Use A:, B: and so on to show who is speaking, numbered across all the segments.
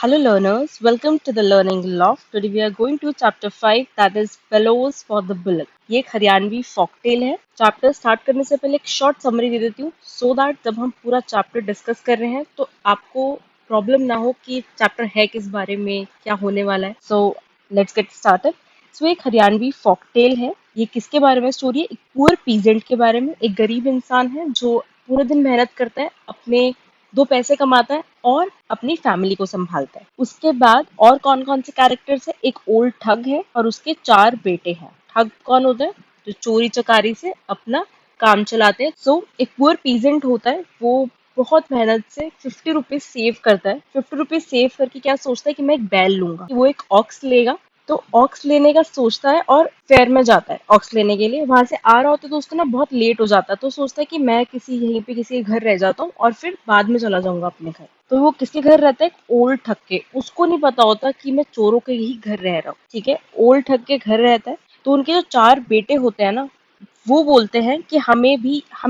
A: Hello, learners. Welcome to the Learning Loft. Today we are going to chapter 5, that is Bellows for the Bullock. ये एक हरियाणवी फॉकटेल है. Chapter start करने से पहले एक शॉर्ट समरी दे देती हूँ सो दैट जब हम पूरा चैप्टर डिस्कस कर रहे हैं तो आपको प्रॉब्लम ना हो कि चैप्टर है किस बारे में, क्या होने वाला है. So let's get started. So एक हरियाणवी फॉकटेल है. ये किसके बारे में स्टोरी है? एक पुअर पीजेंट के बारे में. एक गरीब इंसान है जो पूरे दिन मेहनत करता है, अपने दो पैसे कमाता है और अपनी फैमिली को संभालता है. उसके बाद और कौन कौन से कैरेक्टर्स है? एक ओल्ड ठग है और उसके चार बेटे हैं. ठग कौन होता है? जो चोरी चकारी से अपना काम चलाते हैं. सो एक पुअर पीजेंट होता है, वो बहुत मेहनत से 50 रुपीज सेव करता है. 50 रुपीज सेव करके क्या सोचता है कि मैं एक बैल लूंगा. वो एक ऑक्स लेगा. तो ऑक्स लेने का सोचता है और फेयर में जाता है ऑक्स लेने के लिए. वहां से आ रहा होता है तो उसको ना बहुत लेट हो जाता है, तो सोचता है कि मैं किसी यहीं पे किसी के घर रह जाता हूँ और फिर बाद में चला जाऊंगा अपने घर. तो वो किसके घर रहता है? एक ओल्ड ठग के. उसको नहीं पता होता कि मैं चोरों के ही घर रह रहा हूँ. ठीक है, ओल्ड ठग के घर रहता है. तो उनके जो चार बेटे होते हैं ना, वो बोलते हैं कि हमें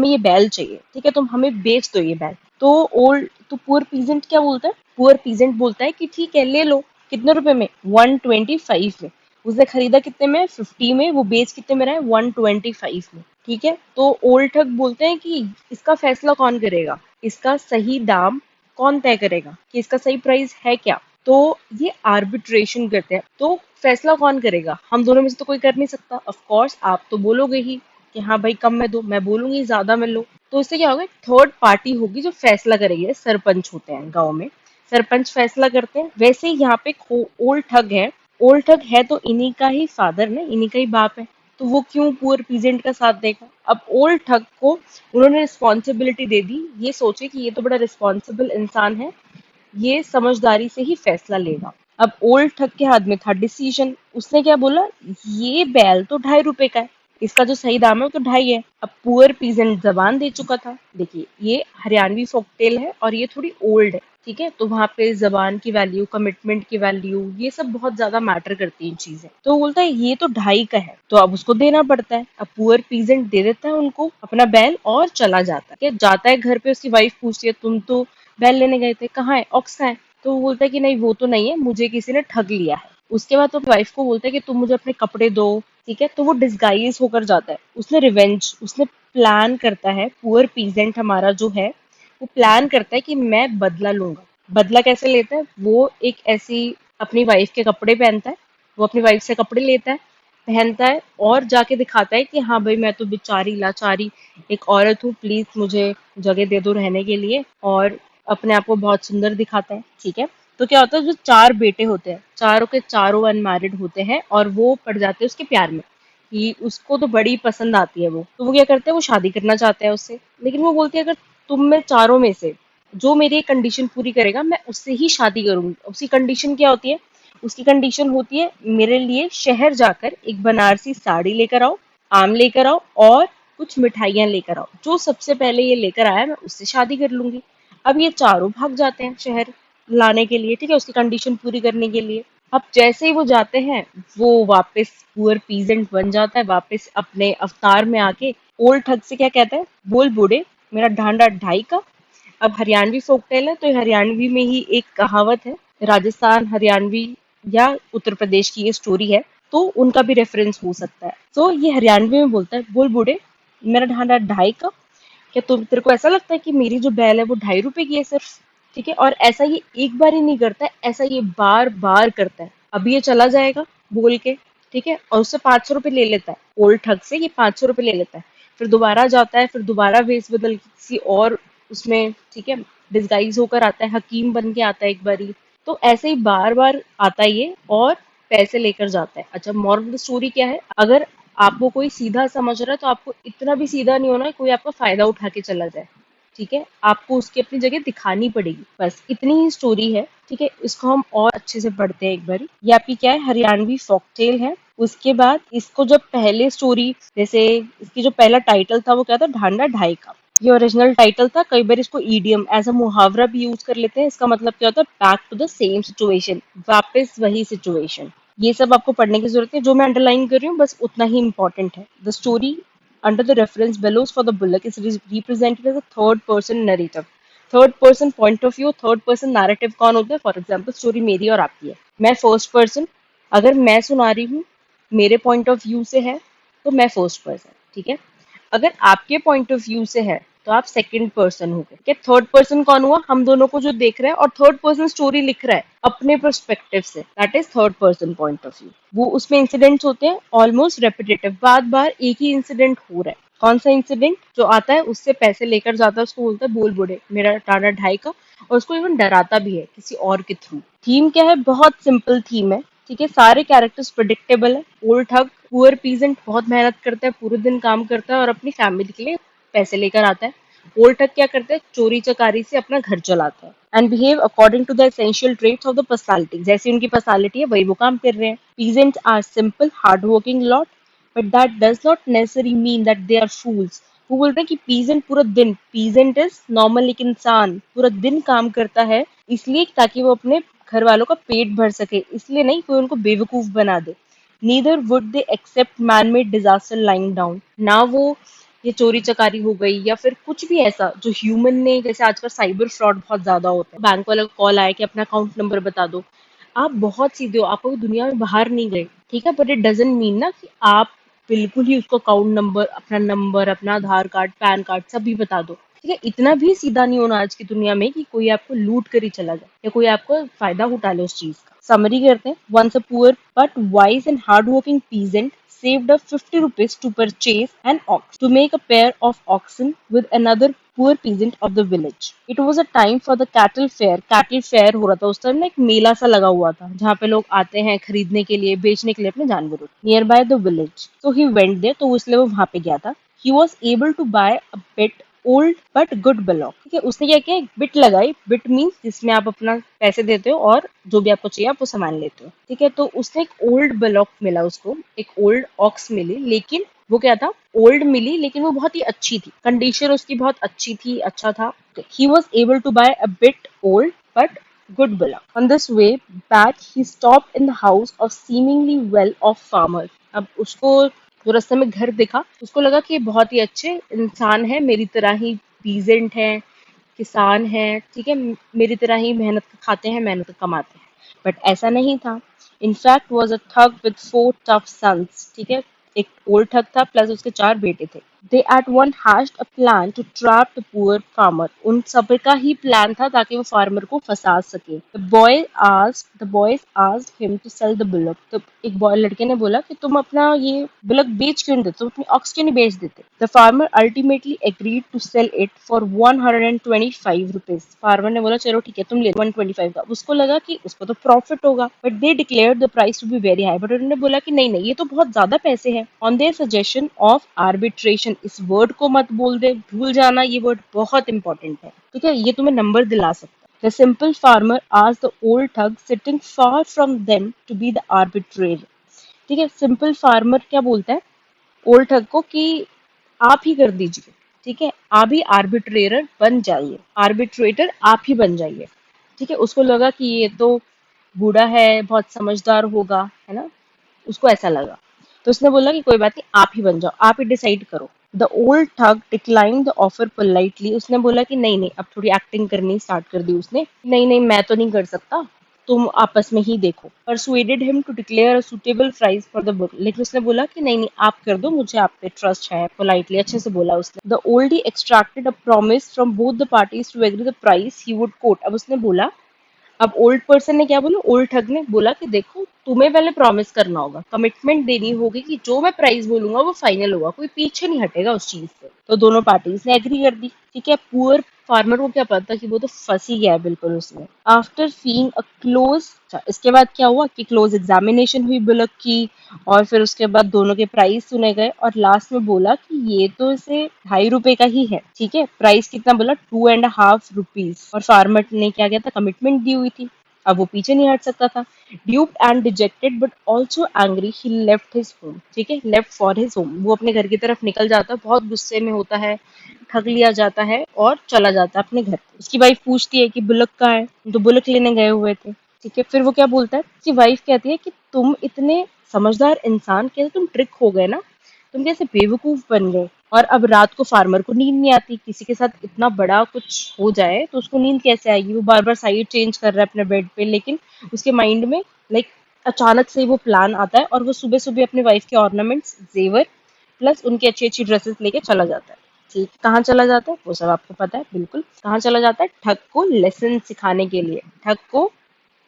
A: ये बैल चाहिए. ठीक है, तुम हमें बेच दो ये बैल. तो पुअर पीजेंट क्या बोलता है? पुअर पीजेंट बोलता है कि ठीक है, ले लो. कितने रुपए में? 125 में. उसने खरीदा कितने में? 50 में. वो बेच कितने में रहा है? 125 में. ठीक है, तो ओल्ड ठग बोलते हैं कि इसका फैसला कौन करेगा? इसका सही दाम कौन तय करेगा कि इसका सही प्राइस है क्या? तो ये आर्बिट्रेशन करते हैं. तो फैसला कौन करेगा? हम दोनों में से तो कोई कर नहीं सकता. ऑफ कोर्स आप तो बोलोगे ही कि हाँ भाई कम में दो, मैं बोलूंगी ज्यादा में लो. तो इससे क्या होगा? थर्ड पार्टी होगी जो फैसला करेगी. सरपंच होते हैं गांव में, सरपंच फैसला करते हैं. वैसे ही यहाँ पे ओल्ड ठग है. ओल्ड ठग है तो इन्हीं का ही फादर ना, इन्हीं का ही बाप है. तो वो क्यों पुअर पीजेंट का साथ देगा? अब ओल्ड ठग को उन्होंने रिस्पॉन्सिबिलिटी दे दी. ये सोचे कि ये तो बड़ा रिस्पॉन्सिबल इंसान है, ये समझदारी से ही फैसला लेगा. अब ओल्ड ठग के हाथ में था डिसीजन. उसने क्या बोला? ये बैल तो 2.5 रुपए का है, इसका जो सही दाम है वो तो 2.5 है. अब पुअर पीजेंट जबान दे चुका था. देखिए, ये हरियाणवी फोकटेल है और ये थोड़ी ओल्ड है. ठीक है, तो वहां पे जबान की वैल्यू, कमिटमेंट की वैल्यू, ये सब बहुत ज्यादा मैटर करती हैं चीजें. तो वो बोलता है ये तो 2.5 का है, तो अब उसको देना पड़ता है. अब पुअर पीजेंट दे देता है उनको अपना बैल और चला जाता है. ठीक है, जाता है घर पे. उसकी वाइफ पूछती है तुम तो बैल लेने गए थे, कहाँ है ऑक्स? कहाँ है? तो वो बोलता है कि नहीं वो तो नहीं है, मुझे किसी ने ठग लिया है. उसके बाद तो वाइफ को बोलता है कि तुम मुझे अपने कपड़े दो. ठीक है, तो वो डिस्गाइज होकर जाता है. उसने रिवेंज, उसने प्लान करता है. पुअर पीजेंट हमारा जो है वो प्लान करता है कि मैं बदला लूंगा. बदला कैसे लेता है? वो एक ऐसी अपनी वाइफ के कपड़े पहनता है. वो अपनी वाइफ से कपड़े लेता है, पहनता है और जाके दिखाता है कि हाँ भाई मैं तो बेचारी लाचारी एक औरत हूँ, प्लीज मुझे जगह दे दो रहने के लिए. और अपने आप को बहुत सुंदर दिखाता है. ठीक है, तो क्या होता है? जो चार बेटे होते हैं, चारों के चारों अनमैरिड होते हैं और वो पड़ जाते हैं उसके प्यार में कि उसको तो बड़ी पसंद आती है वो. तो वो क्या करते हैं? वो शादी करना चाहते हैं उससे. लेकिन वो बोलती है अगर तुम में चारों में से जो मेरी कंडीशन पूरी करेगा मैं उससे ही शादी करूंगी. उसकी कंडीशन क्या होती है? उसकी कंडीशन होती है मेरे लिए शहर जाकर एक बनारसी साड़ी लेकर आओ, आम लेकर आओ और कुछ मिठाइयां लेकर आओ. जो सबसे पहले ये लेकर आया मैं उससे शादी कर लूंगी. अब ये चारों भाग जाते हैं शहर लाने के लिए. ठीक है, उसकी कंडीशन पूरी करने के लिए. अब जैसे ही वो जाते हैं, वो वापस पुअर पीजेंट बन जाता है. वापस अपने अवतार में आके ओल्ड ठग से क्या कहता है? बोल बूढ़े, मेरा ढांडा 2.5 का. अब हरियाणवी फोकटेल है तो ये हरियाणवी में ही एक कहावत है. राजस्थान, हरियाणवी या उत्तर प्रदेश की ये स्टोरी है, तो उनका भी रेफरेंस हो सकता है. तो ये हरियाणवी में बोलता है बोल बूढ़े, मेरा ढांडा 2.5 का. क्या तुम तेरे को ऐसा लगता है कि मेरी जो बैल है वो 2.5 रुपए की है सिर्फ? ठीक है, और ऐसा ये एक बार ही नहीं करता है, ऐसा ये बार बार करता है. अभी ये चला जाएगा बोल के. ठीक है, और उससे 500 रुपये ले लेता है. ओल्ड ठग से ये 500 रुपये ले लेता है. फिर दोबारा जाता है, फिर दोबारा वेश बदल के किसी और उसमें, ठीक है, डिस्गाइज होकर आता है, हकीम बन के आता है एक बारी. तो ऐसे ही बार बार आता है ये और पैसे लेकर जाता है. अच्छा, मॉरल ऑफ द स्टोरी क्या है? अगर आपको कोई सीधा समझ रहा है तो आपको इतना भी सीधा नहीं होना है कोई आपका फायदा उठा के चला जाए. ठीक है, आपको उसकी अपनी जगह दिखानी पड़ेगी. बस इतनी ही स्टोरी है. ठीक है, इसको हम और अच्छे से पढ़ते हैं एक बारी. ये आपकी क्या है? हरियाणवी फॉकटेल है. उसके बाद इसको जब पहले स्टोरी, जैसे इसकी जो पहला टाइटल था वो क्या था? ढांडा 2.5 का. ये ओरिजिनल टाइटल था. कई बार इसको ईडियम एज अ मुहावरा भी यूज कर लेते हैं. इसका मतलब क्या होता है? Back to the same situation, वापस वही सिचुएशन. ये सब आपको पढ़ने की जरूरत है. जो मैं अंडरलाइन कर रही हूँ बस उतना ही इंपॉर्टेंट है. The story under the reference Bellows for the Bullock is represented as a third person narrative. Third person point of view, third person narrative कौन होता है? फॉर एग्जाम्पल स्टोरी मेरी और आपकी है, मैं फर्स्ट पर्सन, अगर मैं सुना रही हूँ, मेरे पॉइंट ऑफ व्यू से है, तो मैं फर्स्ट पर्सन, ठीक है। अगर आपके पॉइंट ऑफ व्यू से है तो आप सेकंड पर्सन हो गए, ठीक है। थर्ड पर्सन कौन हुआ? हम दोनों को जो देख रहा है, और थर्ड पर्सन स्टोरी लिख रहा है अपने पर्सपेक्टिव से, that is third person point of view. वो उसमें इंसिडेंट्स होते हैं ऑलमोस्ट रेपिटेटिव, बार बार एक ही इंसिडेंट हो रहा है। कौन सा इंसिडेंट? जो आता है उससे पैसे लेकर जाता है, उसको बोलता है बोल बुढ़े मेरा टाटा ढाई का, और उसको इवन डराता भी है किसी और के थ्रू। थीम क्या है? बहुत सिंपल थीम है, ठीक है। सारे कैरेक्टर्स प्रिडिक्टेबल है। ओल्ड ठग, पुअर पीजेंट, बहुत मेहनत करता है, पूरे दिन काम करता है और अपनी फैमिली के लिए पैसे लेकर आता है। ओल्ड ठग क्या करता है? चोरी चकारी से अपना घर चलाता है। And behave according to the essential traits of the personality, जैसी उनकी पर्सनालिटी है वही वो काम कर रहे हैं। Peasants are simple hard working lot, but that does not necessary mean that they are fools. वो बोल रहे हैं कि पीजेंट पूरा दिन, पीजेंट इज नॉर्मल एक इंसान, पूरा दिन काम करता है इसलिए ताकि वो अपने घर वालों का पेट भर सके, इसलिए नहीं कोई उनको बेवकूफ बना दे। Neither would they accept man made disaster lying down, ना वो ये चोरी चकारी हो गई या फिर कुछ भी ऐसा जो ह्यूमन ने, जैसे आजकल साइबर फ्रॉड बहुत ज्यादा होता है, बैंक वाला कॉल आया कि अपना अकाउंट नंबर बता दो। आप बहुत सीधे हो, आप कोई दुनिया में बाहर नहीं गए, ठीक है, बट इट डजंट मीन ना कि आप बिल्कुल ही उसको अकाउंट नंबर, अपना आधार कार्ड, पैन कार्ड सभी बता दो, ठीक है। इतना भी सीधा नहीं होना आज की दुनिया में कि कोई आपको लूट कर ही चला जाए या कोई आपको फायदा उठा ले उस चीज का। समरी करते हैं, once a poor but wise and hard working peasant saved up 50 rupees to purchase an ox to make a pair of oxen with another poor peasant of the village. It was a time for the cattle fair. Cattle fair हो रहा था उस time ना, एक मेला सा लगा हुआ था जहाँ पे लोग आते हैं खरीदने के लिए, बेचने के लिए अपने जानवरों को। Near by the village, so he went there, तो इसलिए वो वहां पे गया था। He was able to buy a bit old but good block, ठीक है। उसने क्या किया? एक बिट लगाई। बिट मीन्स जिसमें आप अपना पैसे देते हो और जो भी आपको चाहिए आप वो सामान लेते हो, ठीक है। तो उसने एक ओल्ड ब्लॉक मिला उसको, एक ओल्ड ऑक्स मिली, लेकिन वो क्या था? ओल्ड मिली लेकिन वो बहुत ही अच्छी थी, कंडीशन उसकी बहुत अच्छी थी, अच्छा था। He was able to buy a bit old but good bullock. On this way back, he stopped in the house of seemingly well-off farmer. अब उसको जो रास्ते में घर दिखा, उसको लगा कि ये बहुत ही अच्छे इंसान है, मेरी तरह ही पीजेंट है, किसान है, ठीक है, मेरी तरह ही मेहनत खाते हैं, मेहनत कमाते हैं। बट ऐसा नहीं था। इनफैक्ट वॉज अ ठग विद 4 tough sons, ठीक है। एक ओल्ड ठग था प्लस उसके 4 बेटे थे। They at one hatched a plan to trap the poor farmer, उन सब का ही प्लान था ताकि वो फार्मर को फंसा सके। The boys asked him to sell the bullock, तो एक बॉय लड़के ने बोला कि तुम अपना ये बुलक बेच क्यों नहीं देते, तुम अपनी ऑक्स क्यों नहीं बेच देते। The farmer ultimately agreed to sell it for 125 rupees. फार्मर ने बोला चलो ठीक है तुम ले 125 का। उसको लगा कि उसको तो प्रॉफिट होगा, but they declare the price to be very high, but उन्होंने बोला कि नहीं नहीं ये तो बहुत ज्यादा पैसे हैं। On their suggestion of arbitration, इस वर्ड को मत बोल दे, भूल जाना, ये वर्ड बहुत इंपॉर्टेंट है, ठीक है, ये तुम्हें नंबर दिला सकता है। The simple farmer asked the old thug sitting far from them to be the arbitrator, ठीक है। सिंपल फार्मर क्या बोलता है ओल्ड ठग को कि आप ही कर दीजिए, ठीक है, आप ही आर्बिट्रेटर बन जाइए, आर्बिट्रेटर आप ही बन जाइए, ठीक है। उसको लगा कि ये तो बूढ़ा है, बहुत समझदार होगा, है ना, उसको ऐसा लगा। तो उसने बोला कि कोई बात नहीं, आप ही बन जाओ, आप ही डिसाइड करो। द ओल्ड ठग डिक्लाइन द ऑफर पोलाइटली, उसने बोला कि नहीं नहीं, अब थोड़ी एक्टिंग करनी स्टार्ट कर दी उसने, नहीं नहीं मैं तो नहीं कर सकता, तुम आपस में ही देखो। Persuaded him to declare a suitable price for the book, लेकिन उसने बोला कि नहीं नहीं आप कर दो, मुझे आप पे ट्रस्ट है, पोलाइटली अच्छे से बोला उसने। The oldie extracted a promise from both the parties to agree the price he would quote, अब उसने बोला, अब ओल्ड पर्सन ने क्या बोला, ओल्ड ठग ने बोला कि देखो तुम्हें पहले प्रॉमिस करना होगा, कमिटमेंट देनी होगी कि जो मैं प्राइस बोलूंगा वो फाइनल होगा, कोई पीछे नहीं हटेगा उस चीज से। तो दोनों पार्टीज ने एग्री कर दी, ठीक है। पुअर फार्मर को क्या पता कि वो तो फंस ही गया है बिल्कुल उसमें। आफ्टर सीइंग अ क्लोज, इसके बाद क्या हुआ कि क्लोज एग्जामिनेशन हुई बुलक की, और फिर उसके बाद दोनों के प्राइस सुने गए, और लास्ट में बोला कि ये तो इसे ₹2.5 का ही है, ठीक है। प्राइस कितना बोला? 2.5 रुपीज, और फार्मर ने क्या किया था? कमिटमेंट दी हुई थी, अब वो पीछे नहीं हट सकता था। ड्यूप्ड and dejected but also angry he left his home, ठीक है, लेफ्ट फॉर हिज होम, वो अपने घर की तरफ निकल जाता है, बहुत गुस्से में होता है, ठग लिया जाता है और चला जाता है अपने घर। उसकी वाइफ पूछती है कि बुलक कहाँ है, तो बुलक लेने गए हुए थे, ठीक है। फिर वो क्या बोलता है, उसकी वाइफ कहती है कि तुम इतने समझदार इंसान, कैसे तुम ट्रिक हो गए ना, तुम कैसे बेवकूफ बन गए, और अब रात को फार्मर को नींद नहीं आती, किसी के साथ इतना बड़ा कुछ हो जाए तो उसको नींद कैसे आएगी? वो बार बार साइड चेंज कर रहा है अपने बेड पे, लेकिन उसके माइंड में लाइक अचानक से वो प्लान आता है और वो सुबह सुबह अपने वाइफ के ऑर्नामेंट्स, जेवर प्लस उनकी अच्छी अच्छी ड्रेसेस लेके चला जाता है। ठीक, कहाँ चला जाता है वो सब आपको पता है बिल्कुल। कहाँ चला जाता है? ठग को लेसन सिखाने के लिए, ठग को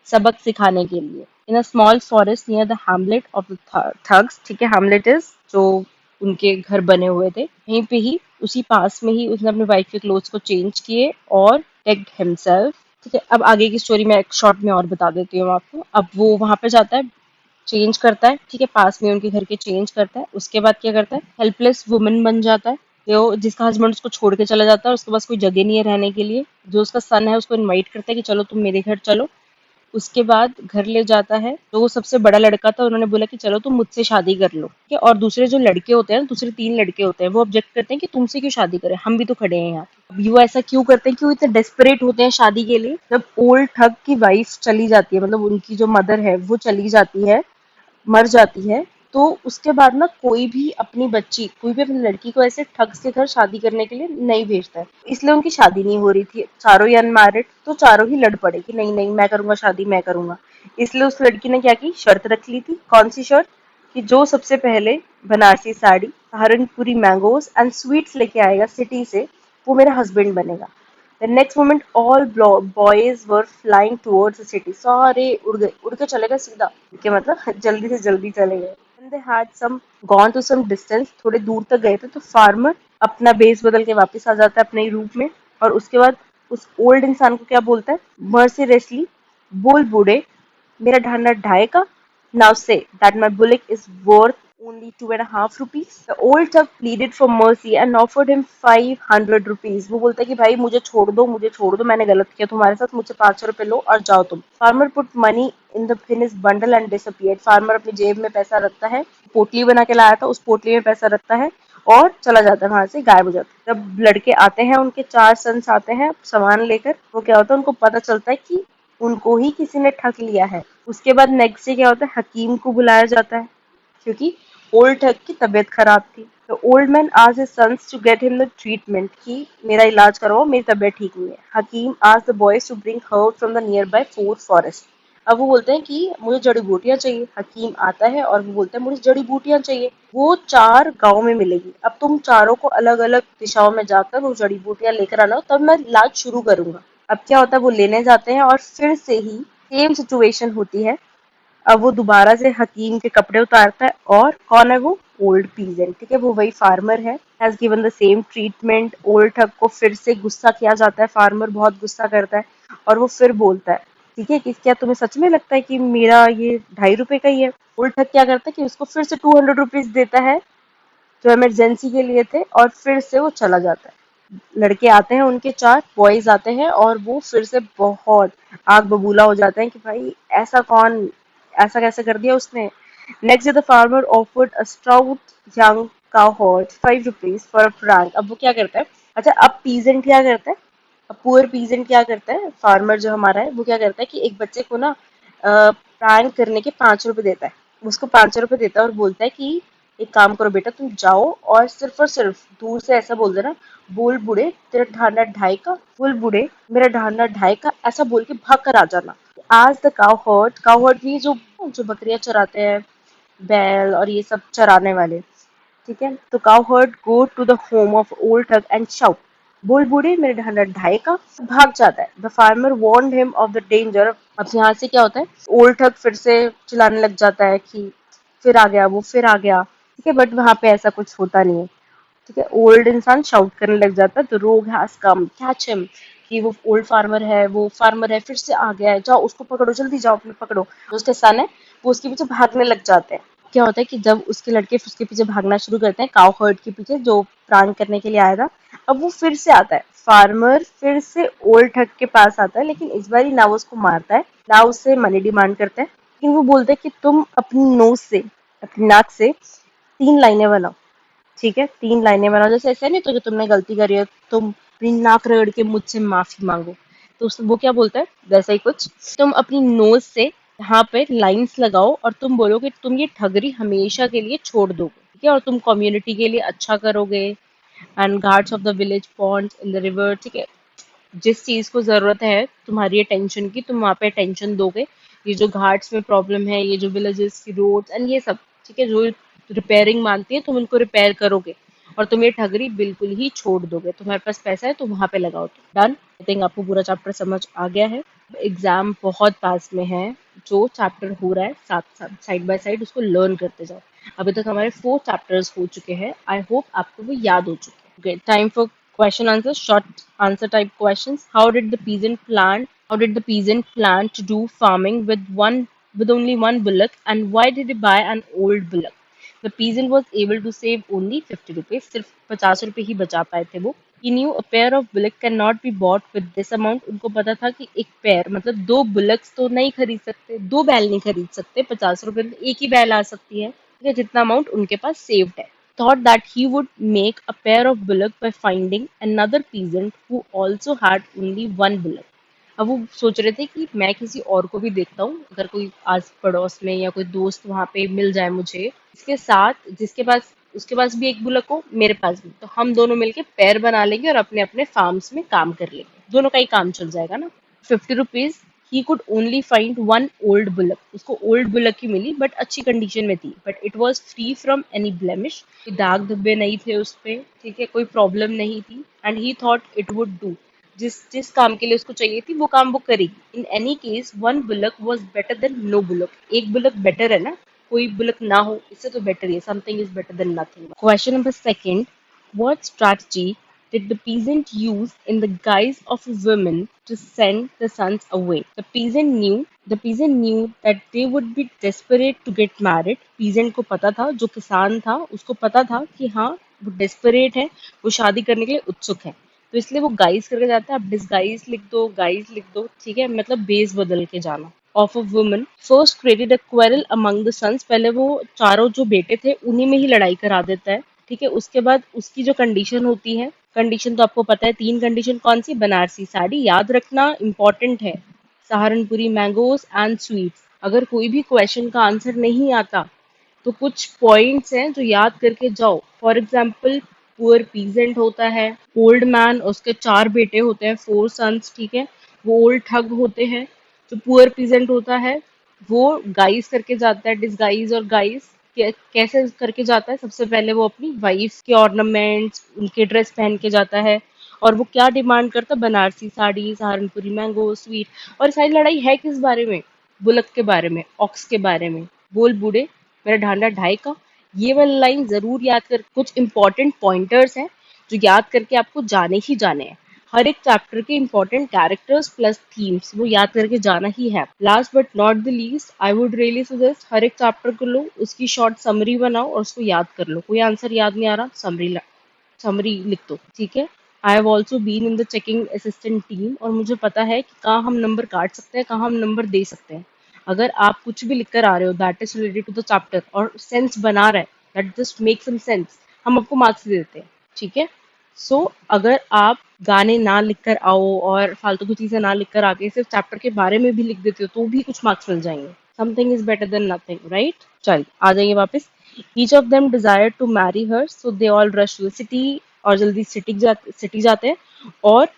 A: सबक सिखाने के लिए। In a small forest near the hamlet of the thugs, ठीक है, हैमलेट इज जो उनके घर बने हुए थे, वहीं पे ही उसी पास में ही उसने अपने वाइफ के क्लोथ्स को चेंज किए और टेक्ड हिमसेल्फ। ठीक है, अब आगे की स्टोरी मैं एक शॉर्ट में और बता देती हूँ आपको। अब वो वहां पे जाता है, चेंज करता है, ठीक है, पास में उनके घर के चेंज करता है। उसके बाद क्या करता है? हेल्पलेस वुमन बन जाता है, जो जिसका हस्बैंड उसको छोड़ के चला जाता है, उसके पास कोई जगह नहीं है रहने के लिए। जो उसका सन है उसको इनवाइट करता है कि चलो तुम मेरे घर चलो। उसके बाद घर ले जाता है, तो वो सबसे बड़ा लड़का था, उन्होंने बोला कि चलो तुम मुझसे शादी कर लो। ठीक है, और दूसरे जो लड़के होते हैं, दूसरे 3 लड़के होते हैं, वो ऑब्जेक्ट करते हैं कि तुमसे क्यों शादी करें, हम भी तो खड़े हैं यहाँ। अब वो ऐसा क्यों करते हैं, क्यों इतने डेस्परेट होते हैं शादी के लिए? जब ओल्ड ठग की वाइफ चली जाती है, मतलब उनकी जो मदर है वो चली जाती है, मर जाती है, तो उसके बाद ना कोई भी अपनी बच्ची, कोई भी अपनी लड़की को ऐसे ठग्स के घर शादी करने के लिए नहीं भेजता है। इसलिए उनकी शादी नहीं हो रही थी, चारों ही अनमैरिड, तो चारों ही लड़ पड़े कि नहीं नहीं मैं करूंगा शादी, मैं करूंगा। इसलिए उस लड़की ने क्या की, शर्त रख ली थी। कौन सी शर्त? कि जो सबसे पहले Banarasi sari, Saharanpuri mangoes and sweets लेके आएगा सिटी से, वो मेरा हस्बैंड बनेगा। The next moment, all boys were flying towards the city. सारे उड़ गए, उड़ के चले गए सीधा, कि मतलब जल्दी से जल्दी चले गए। When they had some gone to some distance, थोड़े दूर तक गए थे, तो फार्मर अपना बेस बदल के वापस आ जाता है अपने ही रूप में। और उसके बाद उस ओल्ड इंसान को क्या बोलता है? मर्सीलेसली, बोल बूढ़े, मेरा ढांढा ढाई का। Now say that my bullock is worth only 2.5 rupees. The old thug pleaded for mercy and offered him 500 rupees. वो बोलता है कि भाई मुझे छोड़ दो, मैंने गलत किया तुम्हारे साथ, मुझसे 500 रुपए लो और जाओ तुम। Farmer put money in his bundle and disappeared. Farmer अपनी जेब में पैसा रखता है, पोटली बना के लाया था, उस पोटली में पैसा रखता है और चला जाता है, वहां से गायब हो जाता है। जब लड़के आते हैं, उनके 4 सन्स आते हैं सामान लेकर, वो क्या होता है, उनको पता चलता है कि उनको ही किसी ने ठग लिया है। उसके बाद नेक्स्ट डे क्या होता है, हकीम को बुलाया जाता है, क्योंकि ओल्ड ठग की तबीयत खराब थी। तो ओल्ड मैन आज his sons to get him the treatment, कि मेरा इलाज करवाओ, मेरी तबीयत ठीक नहीं है। हकीम आज the boys to bring herb from the nearby 4 forest. अब वो बोलते हैं कि मुझे जड़ी बूटियां चाहिए। हकीम आता है और वो बोलता है मुझे जड़ी बूटियां चाहिए, वो 4 गांव में मिलेगी। अब तुम चारों को अलग अलग दिशाओं में जाकर वो जड़ी बूटियां लेकर आना, तब मैं इलाज शुरू करूंगा। अब क्या होता है, वो लेने जाते हैं और फिर से ही सेम सिचुएशन होती है। अब वो दोबारा से हकीम के कपड़े उतारता है, और कौन है वो? ओल्ड पीजेंट, ठीक है, वो वही फार्मर है। Has given the same treatment. Old ठग को फिर से गुस्सा किया जाता है, फार्मर बहुत गुस्सा करता है और वो फिर बोलता है, ठीक है, कि क्या तुम्हें सच में लगता है कि मेरा ये 2.5 रुपए का ही है? ओल्ड ठग क्या करता है कि उसको फिर से 200 रुपीज देता है, जो इमरजेंसी के लिए थे, और फिर से वो चला जाता है। लड़के आते हैं, उनके 4 बॉयज आते हैं, और वो फिर से बहुत आग बबूला हो जाते हैं कि भाई ऐसा कौन, ऐसा कैसे कर दिया उसने। Next day the farmer offered a stout young cow horse 5 rupees for a prank. अब वो क्या करता है, अच्छा अब पीजेंट क्या करता है, अब पुअर पीजेंट क्या करता है, फार्मर जो हमारा है वो क्या करता है कि एक बच्चे को ना प्रैंक करने के 5 रुपए देता है। उसको 5 रुपए देता है और बोलता है कि एक काम करो बेटा, तुम जाओ और सिर्फ दूर से ऐसा बोल देना, बोल बूढ़े तेरा ढांढा ढाई का, बोल बूढ़े मेरा ढांढा ढाई का, ऐसा बोल के भाग कर आ जाना। आज द काउ हर्ट भी जो जो बकरियां चराते हैं, बैल और ये सब चराने वाले, ठीक है, तो cowherd go to the home of old thug and shout, बोल बूढ़े मेरे ढांढा ढाई का, भाग जाता है। The farmer warned him of the danger. अब यहाँ से क्या होता है, ओल्ड ठग फिर से चिल्लाने लग जाता है कि फिर आ गया, वो फिर आ गया, ठीक है, बट वहां पे ऐसा कुछ होता नहीं है। ठीक है, ओल्ड इंसान शाउट करने लग जाता है, तो रोग हैज कम कैच हिम, कि वो ओल्ड फार्मर है, फिर से आ गया है, जाओ उसको पकड़ो, जल्दी जाओ अपने पकड़ो। जो उसके सन है वो उसके पीछे भागने लग जाते हैं। क्या होता है कि जब उसके लड़के उसके पीछे भागना शुरू करते हैं, काउ हर्ड के पीछे जो प्राण करने के लिए आया था, अब वो फिर से आता है। फार्मर फिर से ओल्ड ठग के पास आता है, लेकिन इस बार ना वो उसको मारता है, ना उससे मनी डिमांड करता है, लेकिन वो बोलता है कि तुम अपनी नोज से, अपनी नाक से 3 लाइनें बनाओ। ठीक है, 3 लाइनें बनाओ, जैसे ऐसा नहीं तो कि तुमने गलती करी है, तुम अपनी नाक रगड़ के मुझसे माफी मांगो। तो वो क्या बोलता है, वैसा ही कुछ, तुम अपनी नोज से यहाँ पे लाइंस लगाओ और तुम बोलो कि तुम ये ठगरी हमेशा के लिए छोड़ दोगे, ठीक है, और तुम कम्युनिटी के लिए अच्छा करोगे, and ghats of the village ponds in the river, ठीक है। जिस चीज को जरूरत है तुम्हारी अटेंशन की, तुम वहां पे अटेंशन दोगे। ये जो घाट्स में प्रॉब्लम है, ये जो विलेजेस की रोड्स एंड ये सब, ठीक है, जो रिपेयरिंग मांगती है तुम उनको रिपेयर करोगे। और तुम ये ठगरी बिल्कुल ही छोड़ दोगे। तुम्हारे पास पैसा है तो वहां पे लगाओ। तो डन। आई थिंक आपको पूरा चैप्टर समझ आ गया है। एग्जाम बहुत पास में है। जो चैप्टर हो रहा है साथ साथ साइड बाय साइड उसको लर्न करते जाओ। अभी तक हमारे 4 चैप्टर्स हो चुके हैं। आई होप आपको वो याद हो चुके हैं। Okay, time for question answer, short answer type questions. How did the peasant plan to do farming with only one bullock, and why did he buy an old bullock? The peasant was able to save only 50 rupees. सिर्फ 50 रुपए ही बचा पाए थे वो। He knew a pair of bullock cannot be bought with this amount. उनको पता था कि एक पैर मतलब 2 bullocks तो नहीं खरीद सकते, 2 बैल नहीं खरीद सकते। 50 रुपए में एक ही बैल आ सकती है, ठीक है, जितना अमाउंट उनके पास सेव्ड है। Thought that he would make a pair of bullock by finding another peasant who also had only one bullock. अब वो सोच रहे थे कि मैं किसी और को भी देखता हूँ, अगर कोई आस पड़ोस में या कोई दोस्त वहां पे मिल जाए मुझे, इसके साथ जिसके पास उसके पास भी एक बुलक हो, मेरे पास भी, तो हम दोनों मिलके पेयर बना लेंगे और अपने अपने फार्म्स में काम कर लेंगे। दोनों का ही काम चल जाएगा ना। 50 rupees. He could only find one old bullock. उसको ओल्ड बुलक ही मिली, बट अच्छी कंडीशन में थी, but it was free from any blemish. दाग धब्बे नहीं थे उस पे, ठीक है, कोई प्रॉब्लम नहीं थी। And he thought it would do. जिस जिस काम के लिए उसको चाहिए थी वो काम वो करेगी। In any case one bullock was better than no bullock. एक बुलक बेटर है ना, कोई बुलक ना हो, इससे तो बेटर है। Something is better than nothing. Question number second, what strategy did the peasant use in the guise of a woman to send the sons away? The peasant knew that they would be desperate to get married. Peasant को पता था, जो किसान था उसको पता था कि हाँ वो desperate है, वो शादी करने के लिए उत्सुक है। तो इसलिए वो गाइस करके जाता है। आप डिसगाइज लिख दो, गाइस लिख दो, ठीक है, मतलब बेस बदल के जाना। Of a woman first created a quarrel among the sons. पहले वो चारों जो बेटे थे उन्हीं में ही लड़ाई करा देता है, ठीक है। उसके बाद उसकी जो कंडीशन होती है, कंडीशन तो आपको पता है, 3 कंडीशन कौन सी? बनारसी साड़ी, याद रखना इंपॉर्टेंट है, सहारनपुरी मैंगोस एंड स्वीट्स। अगर कोई भी क्वेश्चन का आंसर नहीं आता तो कुछ पॉइंट्स हैं जो याद करके जाओ। फॉर एग्जाम्पल, पुअर पीजेंट होता है, ओल्ड मैन, उसके 4 बेटे होते हैं, 4 सन्स, ठीक है, वो ओल्ड ठग होते हैं। जो पुअर पीजेंट होता है वो गाइस करके जाता है, डिसगाइज और गाइस कैसे करके जाता है? सबसे पहले वो अपनी वाइफ के ऑर्नामेंट्स, उनके ड्रेस पहन के जाता है। और वो क्या डिमांड करता है? Banarasi sari, Saharanpuri mango, sweet. और सारी लड़ाई है किस बारे में? बुलक के बारे में, ऑक्स के बारे में। बोल बूढ़े मेरा ढांढा ढाई का। ये वाली लाइन जरूर याद कर। कुछ इंपॉर्टेंट पॉइंटर्स हैं जो याद करके आपको जाने ही जाने हैं। हर एक चैप्टर के इंपॉर्टेंट कैरेक्टर्स प्लस थीम्स वो याद करके जाना ही है। Last but not the least, I would really suggest हर एक चैप्टर को लो, उसकी शॉर्ट समरी बनाओ और उसको याद कर लो। कोई आंसर याद नहीं आ रहा, समरी लिख दो, ठीक है। I have also been in the checking assistant team, और मुझे पता है कि कहाँ हम नंबर काट सकते हैं, कहाँ हम नंबर दे सकते हैं। अगर आप कुछ भी लिख कर आ रहे हो that is related to the chapter और सेंस बना रहा है, that just make some sense, हम आपको मार्क्स दे देते हैं, ठीक है। सो अगर आप गाने ना लिख कर आओ और फालतू की चीजें ना लिख कर आके सिर्फ चैप्टर के बारे में भी लिख देते हो तो भी कुछ मार्क्स मिल जाएंगे। Something is better than nothing, right? चलिए आ जाइए वापस। Each of them desire to marry her, so they all rush to city. और जल्दी सिटी जाते हैं और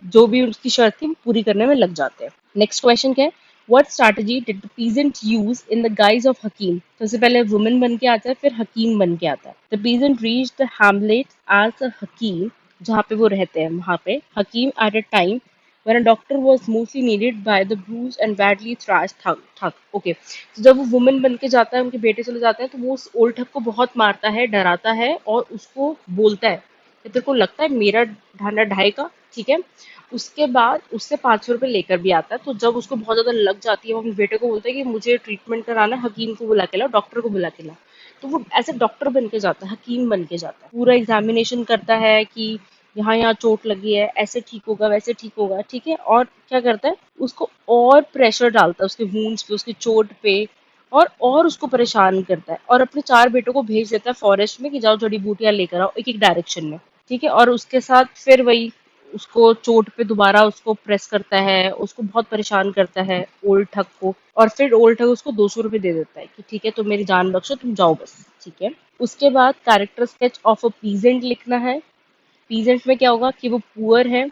A: जो भी उसकी शर्त थी वो पूरी करने में लग जाते हैं। नेक्स्ट क्वेश्चन क्या है? What strategy did the peasant use in the guise of hakim? सबसे पहले वुमन बन के आता है, फिर हकीम बन के आता है। The peasant reach the hamlet as a hakim, जहाँ पे वो रहते हैं वहां पे हकीम, at a time when a doctor was mostly needed by the bruised and badly thrashed ठग। ओके, तो जब वो वुमन बन के जाता है, उनके बेटे चले जाते हैं, तो वो उस ओल्ड ठग को बहुत मारता है, डराता है और उसको बोलता है कि तेरे को लगता है मेरा ढांढा ढाई का, ठीक है। उसके बाद उससे 500 रुपये लेकर भी आता है। तो जब उसको बहुत ज्यादा लग जाती है वो अपने बेटे को बोलता है कि मुझे ट्रीटमेंट कराना है, हकीम को बुला के लाओ, डॉक्टर को बुला के लाओ। तो वो ऐसे डॉक्टर बन के जाता है, हकीम बन के जाता है, पूरा एग्जामिनेशन करता है कि यहाँ यहाँ चोट लगी है, ऐसे ठीक होगा, वैसे ठीक होगा, ठीक है। और क्या करता है? उसको और प्रेशर डालता है उसके वूंड्स पे, उसकी चोट पे, और उसको परेशान करता है। और अपने 4 बेटों को भेज देता है फॉरेस्ट में कि जाओ जड़ी बूटियां लेकर आओ, एक एक डायरेक्शन में, ठीक है। और उसके साथ फिर वही उसको चोट पे दोबारा उसको प्रेस करता है, उसको बहुत परेशान करता है ओल्ड ठग को, और फिर ओल्ड ठग उसको 200 रुपये दे देता है कि ठीक है तुम मेरी जान बख्शो, तुम जाओ बस, ठीक है। उसके बाद character sketch of a peasant लिखना है। पीजेंट में क्या होगा कि वो पुअर है,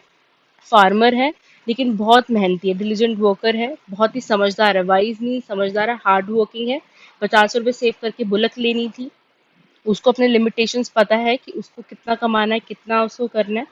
A: फार्मर है, लेकिन बहुत मेहनती है, डिलीजेंट वर्कर है, बहुत ही समझदार है, वाइज नहीं समझदार है, हार्ड वर्किंग है। 50 रुपये सेव करके बुलक लेनी थी। उसको अपने लिमिटेशंस पता है कि उसको कितना कमाना है, कितना उसको करना है,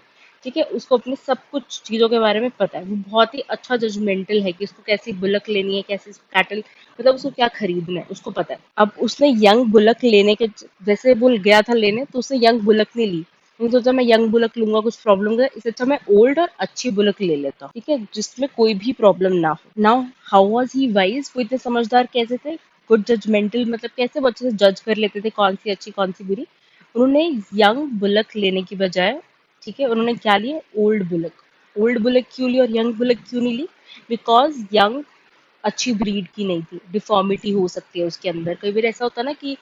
A: ठीक है। उसको अपनी सब कुछ चीज़ों के बारे में पता है। वो बहुत ही अच्छा जजमेंटल है कि उसको कैसी बुलक लेनी है, कैसे कैटल, मतलब उसको क्या खरीदना है, उसको पता है। अब उसने यंग बुलक लेने के, जैसे वो गया था लेने, तो उसने यंग बुलक नहीं ली। नहीं सोचा मैं यंग बुलक लूंगा कुछ प्रॉब्लम होगा, इससे अच्छा मैं ओल्ड और अच्छी बुलक ले लेता हूँ, ठीक है, जिसमें कोई भी प्रॉब्लम ना हो। Now how was he wise, वो इतने समझदार कैसे थे? गुड जजमेंटल, मतलब कैसे वो अच्छे से जज कर लेते थे कौन सी अच्छी कौन सी बुरी। उन्होंने यंग बुलक लेने की बजाय, ठीक है, उन्होंने क्या लिया? Old bullock. ओल्ड बुलक क्यों ली और यंग बुलक क्यों नहीं ली? बिकॉज यंग अच्छी ब्रीड की नहीं थी, डिफॉर्मिटी हो सकती है उसके अंदर। कई बार ऐसा होता है ना कि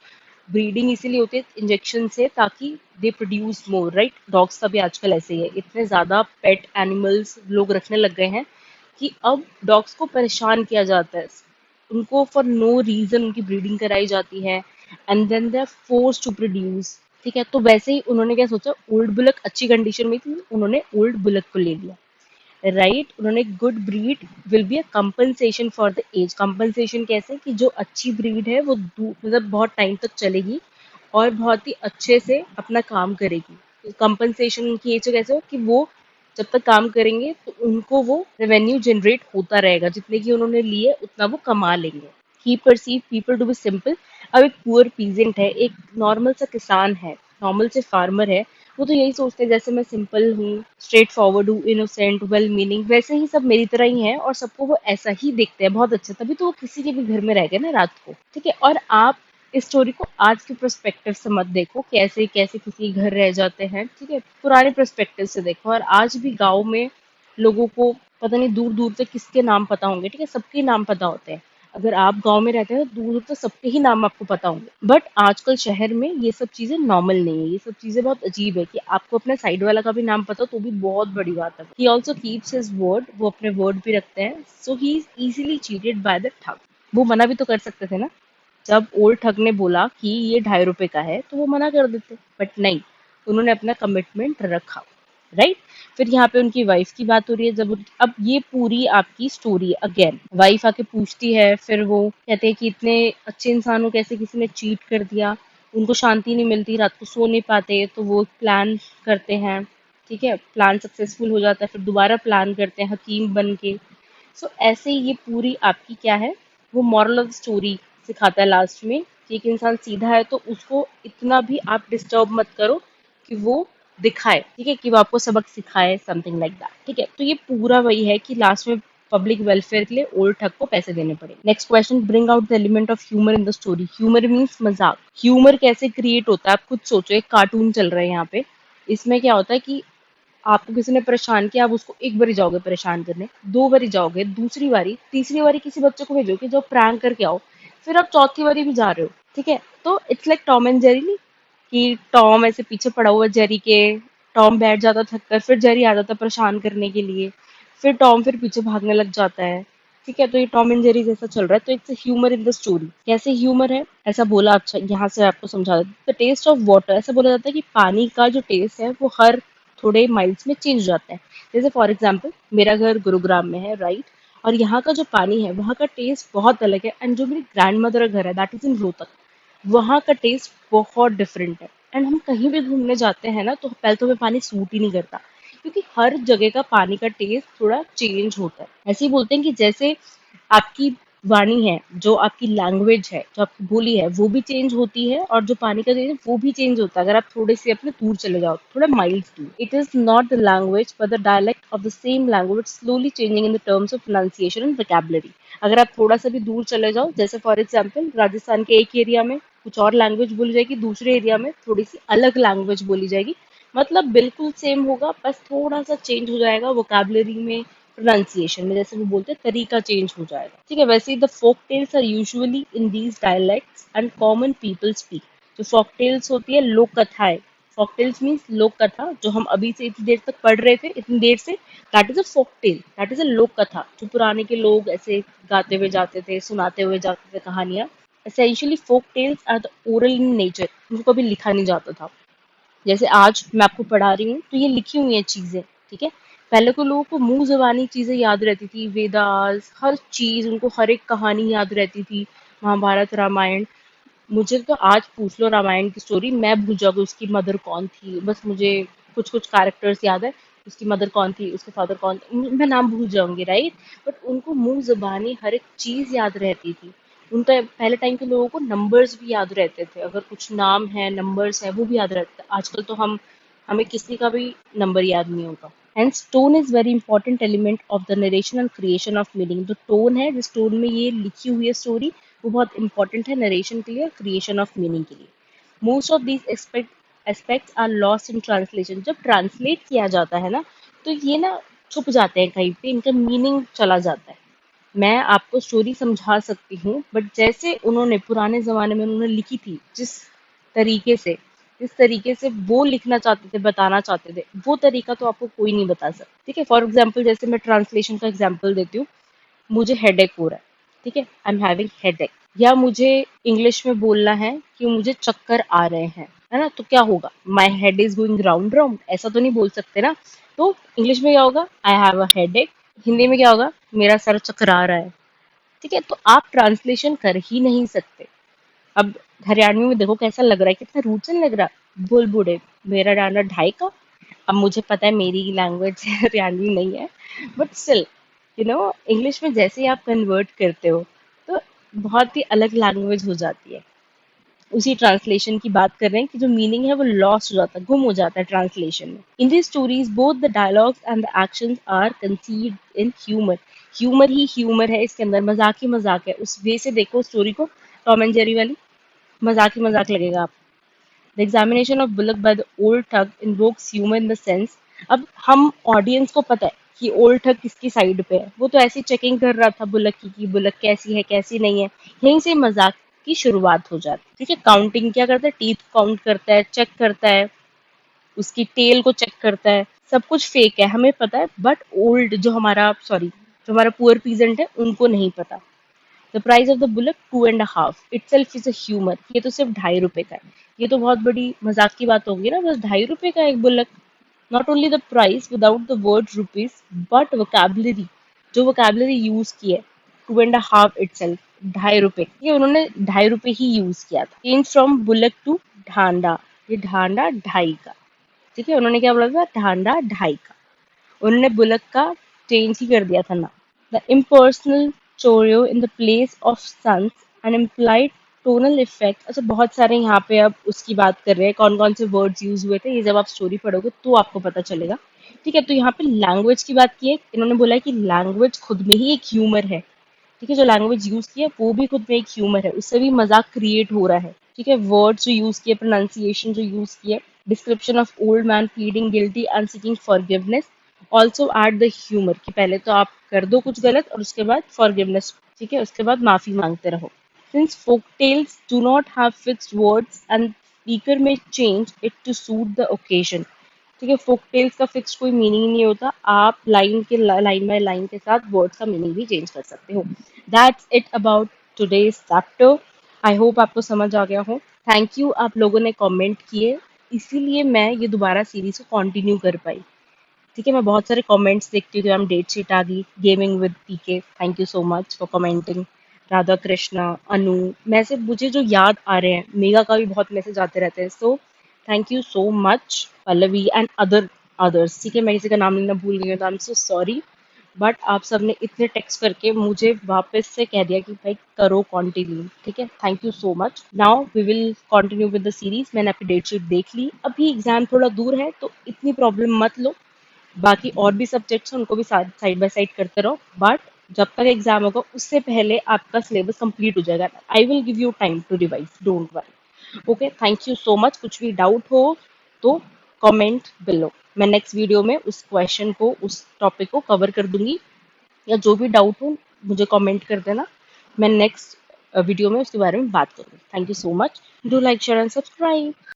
A: ब्रीडिंग इसीलिए होती है इंजेक्शन से, ताकि they produce more, right. Dogs का भी आजकल ऐसे ही है, इतने ज्यादा पेट एनिमल्स लोग रखने लग गए हैं कि अब डॉग्स को परेशान किया जाता है, उनको फॉर नो रीजन उनकी ब्रीडिंग कराई जाती है, and then they are force to produce, ठीक है। तो वैसे ही उन्होंने क्या सोचा, ओल्ड बुलक अच्छी कंडीशन में थी, उन्होंने ओल्ड बुलक को ले लिया, राइट। उन्होंने good breed will be a compensation for the age. Compensation कैसे कि जो अच्छी ब्रीड है वो मतलब बहुत टाइम तक चलेगी और बहुत ही अच्छे से अपना काम करेगी। कंपनसेशन उनकी एज कैसे हो कि वो जब तक काम करेंगे तो उनको वो रेवेन्यू जनरेट होता रहेगा, जितने की उन्होंने लिए उतना वो कमा लेंगे। He perceive people to be simple. अब एक पुअर पीजेंट है, एक नॉर्मल सा किसान है, नॉर्मल से फार्मर है, वो तो यही सोचते हैं जैसे मैं सिंपल हूँ, स्ट्रेट फॉरवर्ड हूँ, इनोसेंट, वेल मीनिंग, वैसे ही सब मेरी तरह ही हैं, और सबको वो ऐसा ही देखते हैं, बहुत अच्छा। तभी तो वो किसी के भी घर में रह गए ना रात को, ठीक है। और आप इस स्टोरी को आज के पर्सपेक्टिव से मत देखो, कैसे कैसे किसी के घर रह जाते हैं, ठीक है, पुराने पर्सपेक्टिव से देखो। और आज भी गाँव में लोगों को पता नहीं दूर दूर तक किसके नाम पता होंगे, ठीक है, सबके नाम पता होते हैं। अगर आप गांव में रहते हैं तो दूर दूर तक सबके ही नाम आपको पता होंगे। बट आजकल शहर में ये सब चीजें नॉर्मल नहीं है, ये सब चीजें बहुत अजीब है कि आपको अपने साइड वाला का भी नाम पता हो तो भी बहुत बड़ी बात है। He also keeps his word, वो अपने वर्ड भी रखते हैं। So he is easily cheated by the thug. वो मना भी तो कर सकते थे ना, जब ओल्ड ठग ने बोला कि ये 2.5 रुपए का है तो वो मना कर देते, बट नहीं, उन्होंने अपना कमिटमेंट रखा, राइट। फिर यहाँ पे उनकी वाइफ की बात हो रही है। अब ये पूरी आपकी स्टोरी, अगेन वाइफ आके पूछती है, फिर वो कहते हैं कि इतने अच्छे इंसान को कैसे किसी ने चीट कर दिया। उनको शांति नहीं मिलती, रात को सो नहीं पाते, तो वो प्लान करते हैं, ठीक है, प्लान सक्सेसफुल हो जाता है, फिर दोबारा प्लान करते हैं हकीम बन के। सो ऐसे ही ये पूरी आपकी क्या है, वो मॉरल ऑफ स्टोरी सिखाता है लास्ट में कि एक इंसान सीधा है तो उसको इतना भी आप डिस्टर्ब मत करो कि वो दिखाए, ठीक है, कि वो आपको सबक सिखाए, समथिंग लाइक दैट, ठीक है। तो ये पूरा वही है कि लास्ट में पब्लिक वेलफेयर के लिए ओल्ड ठग को पैसे देने पड़े। Next question, bring out the element of humour in the story. Humour means मजाक। ह्यूमर कैसे क्रिएट होता है आप खुद सोचो। एक कार्टून चल रहा है यहाँ पे, इसमें क्या होता है कि आपको किसी ने परेशान किया, आप उसको एक बारी जाओगे परेशान करने, 2 बारी जाओगे, दूसरी बारी, तीसरी बारी किसी बच्चे को भेजोगे जो प्रैंक करके आओ, फिर आप चौथी बारी भी जा रहे हो, ठीक है। तो it's like Tom and Jerry, नहीं कि टॉम ऐसे पीछे पड़ा हुआ जेरी के, टॉम बैठ जाता थक कर, फिर जेरी आ जाता परेशान करने के लिए, फिर टॉम फिर पीछे भागने लग जाता है, ठीक है। तो ये टॉम एंड जेरी जैसा चल रहा है। तो it's humour in the story. कैसे ह्यूमर है ऐसा बोला, अच्छा यहाँ से आपको समझा देते। द टेस्ट ऑफ वाटर, ऐसा बोला जाता है कि पानी का जो टेस्ट है वो हर थोड़े माइल्स में चेंज हो जाता है। जैसे फॉर एग्जाम्पल मेरा घर गुरुग्राम में है, राइट, और यहाँ का जो पानी है वहाँ का टेस्ट बहुत अलग है, एंड जो मेरी ग्रैंड मदर का घर है दैट इज इन रोहतक, वहाँ का टेस्ट बहुत डिफरेंट है। एंड हम कहीं भी घूमने जाते हैं ना तो पहले तो हमें पानी सूट ही नहीं करता, क्योंकि हर जगह का पानी का टेस्ट थोड़ा चेंज होता है। ऐसे ही बोलते हैं कि जैसे आपकी वाणी है, जो आपकी लैंग्वेज है, जो आपकी बोली है, वो भी चेंज होती है, और जो पानी का चेंज है वो भी चेंज होता है अगर आप थोड़े से अपने दूर चले जाओ, थोड़ा माइल्स दूर। It is not the language but the dialect of the same language slowly changing in the terms of pronunciation and vocabulary. अगर आप थोड़ा सा भी दूर चले जाओ, जैसे फॉर एग्जाम्पल राजस्थान के एक एरिया में कुछ और लैंग्वेज बोली जाएगी, दूसरे एरिया में थोड़ी सी अलग लैंग्वेज बोली जाएगी, मतलब बिल्कुल सेम होगा, बस थोड़ा सा चेंज हो जाएगा वोकैबुलरी में, प्रोनाउंसिएशन में, जैसे वो बोलते हैं तरीका चेंज हो जाएगा, ठीक है। वैसे ही the folk tales are usually in these dialects and common people speak. जो फोक टेल्स होती है, लोक कथाएं, फॉकटेल्स मीन्स लोक कथा, जो हम अभी से इतनी देर तक पढ़ रहे थे, इतनी देर से, that is a folktale, that is a लोक कथा, जो पुराने के लोग ऐसे गाते हुए जाते थे, सुनाते हुए जाते थे कहानियां। Essentially folk tales are the oral in nature, उनको कभी लिखा नहीं जाता था। जैसे आज मैं आपको पढ़ा रही हूँ तो ये लिखी हुई है चीजें, ठीक है। पहले को लोगों को मुंह जबानी चीजें याद रहती थी, वेदास, हर चीज उनको, हर एक कहानी याद रहती थी, महाभारत रामायण। मुझे तो आज पूछ लो रामायण की स्टोरी, मैं भूल जाऊंगी उसकी मदर कौन थी, बस मुझे कुछ कुछ कैरेक्टर्स याद है, उसकी मदर कौन थी, उसके फादर कौन थे, मैं नाम भूल जाऊंगी, राइट। बट उनको मुंह जबानी हर एक चीज याद रहती थी। उनका पहले टाइम के लोगों को नंबर्स भी याद रहते थे, अगर कुछ नाम है, नंबर्स है, वो भी याद रहते थे। आजकल तो हमें किसी का भी नंबर याद नहीं होता। Hence, tone is very important element of the narration and creation of meaning. जो टोन है, जिस टोन में ये लिखी हुई है स्टोरी, वो बहुत इंपॉर्टेंट है नरेशन के लिए और क्रिएशन ऑफ मीनिंग के लिए। Most of these aspects are lost in translation. जब ट्रांसलेट किया जाता है ना, तो ये ना छुप जाते हैं कहीं पे, इनका मीनिंग चला जाता है। मैं आपको स्टोरी समझा सकती हूँ, बट जैसे उन्होंने पुराने जमाने में उन्होंने लिखी थी, तरीके से जिस तरीके से वो लिखना चाहते थे, बताना चाहते थे, वो तरीका तो आपको कोई नहीं बता सकता, ठीक है। फॉर एग्जाम्पल, जैसे मैं ट्रांसलेशन का एग्जाम्पल देती हूँ, मुझे हेडेक हो रहा है, ठीक है, आई एम हैविंग हेडेक, या मुझे इंग्लिश में बोलना है कि मुझे चक्कर आ रहे हैं, है ना, तो क्या होगा, my head is going round round, ऐसा तो नहीं बोल सकते ना। तो इंग्लिश में क्या होगा, I have a headache. Hindi में क्या होगा, मेरा सर चकरा रहा है, ठीक है। तो आप ट्रांसलेशन कर ही नहीं सकते। अब हरियाणवी में देखो कैसा लग रहा है, कितना रूड सा नहीं लग रहा, बोल बूढ़े, मेरा डांडा ढाई का। अब मुझे पता है मेरी लैंग्वेज हरियाणवी नहीं है, बट स्टिल, इंग्लिश में जैसे ही आप कन्वर्ट करते हो, तो बहुत ही अलग लैंग्वेज हो जाती है। उसी ट्रांसलेशन की बात कर रहे हैं कि जो मीनिंग है वो लॉस्ट हो जाता है, गुम हो जाता है ट्रांसलेशन में। In the stories both the dialogues and the actions are conceived in humour. Humour ही ह्यूमर है इसके अंदर, मजाक ही मजाक है। उस वे से देखो स्टोरी को, टॉम एंड जेरी वाली, मजाक ही मजाक लगेगा आपको। The examination of bullock by the old thug invokes humour in the sense. अब हम ऑडियंस को पता है कि ओल्ड ठग किसकी साइड पे है, वो तो ऐसी चेकिंग कर रहा था बुलक की कि बुलक कैसी है कैसी नहीं है। यहीं से मजाक की शुरुआत हो जाती है, ठीक है। काउंटिंग क्या करता है, टीथ काउंट करता है, चेक करता है, उसकी टेल को चेक करता है। सब कुछ फेक है हमें पता है, बट ओल्ड जो हमारा पुअर पीजेंट है, उनको नहीं पता। The price of the bullet 2.5 itself is a humour. ये तो सिर्फ ₹2.5 का है, ये तो बहुत बड़ी मजाक की बात होगी ना, बस ₹2.5 का एक bullet. Not only the price without the word rupees, but vocabulary, जो वोकैबलरी यूज की है, 2.5 इटसेल्फ, ₹2.5, ये उन्होंने ₹2.5 ही यूज किया था। चेंज फ्रॉम बुलेट टू ढांडा, ये ढांडा ढाई का, ठीक है। उन्होंने क्या बोला था, ढांडा ढाई का। उन्होंने बुलक का चेंज ही कर दिया था ना। The impersonal choreo in the place of sons and implied tonal effect। अच्छा, बहुत सारे यहाँ पे अब उसकी बात कर रहे हैं, कौन कौन से वर्ड्स यूज हुए थे, ये जब आप स्टोरी पढ़ोगे तो आपको पता चलेगा, ठीक है। तो यहाँ पे लैंग्वेज की बात की है, इन्होंने बोला है कि लैंग्वेज खुद में ही एक ह्यूमर है, ठीक है। जो लैंग्वेज यूज की है वो भी खुद में एक ह्यूमर है, उससे भी मजाक क्रिएट हो रहा है, ठीक है। वर्ड्स जो यूज किए, प्रोनाउंसिएशन जो यूज किए, description of old man pleading guilty and seeking forgiveness, also add the humour, कि पहले तो आप कर दो कुछ गलत और उसके बाद फॉरगिवनेस, ठीक है, उसके बाद माफी मांगते रहो। Since folk tales do not have fixed words and speaker may change it to suit the occasion, ठीक है। फोक टेल्स का फिक्स कोई मीनिंग नहीं होता, आप लाइन बाय लाइन के साथ वर्ड्स का मीनिंग भी चेंज कर सकते हो। That's it about today's chapter. I hope आपको समझ आ गया हो। थैंक यू, आप लोगों ने कमेंट किए, इसीलिए मैं ये दोबारा सीरीज को कंटिन्यू कर पाई, ठीक है। मैं बहुत सारे कमेंट्स देखती हूँ, हम डेट शीट आ गई, gaming with PK, thank you so much for commenting. Radha Krishna, Anu, message मुझे जो याद आ रहे हैं, मेगा का भी बहुत मैसेज आते रहते हैं, so thank you so much, Pallavi and others, ठीक है। मैं किसी का नाम लेना भूल गई हूँ तो I am so sorry, but आप सबने इतने टेक्स्ट करके मुझे वापस से कह दिया कि भाई करो कंटिन्यू, ठीक है। Thank you so much. Now we will continue with the series. मैंने आपकी डेट शीट देख ली, अभी एग्जाम थोड़ा दूर है तो इतनी प्रॉब्लम मत लो, बाकी और भी सब्जेक्ट्स हैं उनको भी साइड बाय साइड करते रहो, बट जब तक एग्जाम होगा उससे पहले आपका सिलेबस कंप्लीट हो जाएगा। I will give you time to revise, don't worry. Okay, thank you so much. कुछ भी डाउट हो तो कमेंट बिलो, मैं नेक्स्ट वीडियो में उस क्वेश्चन को, उस टॉपिक को कवर कर दूंगी, या जो भी डाउट हो मुझे कमेंट कर देना, मैं नेक्स्ट वीडियो में उसके बारे में बात करूंगी। Thank you so much, do like share and subscribe.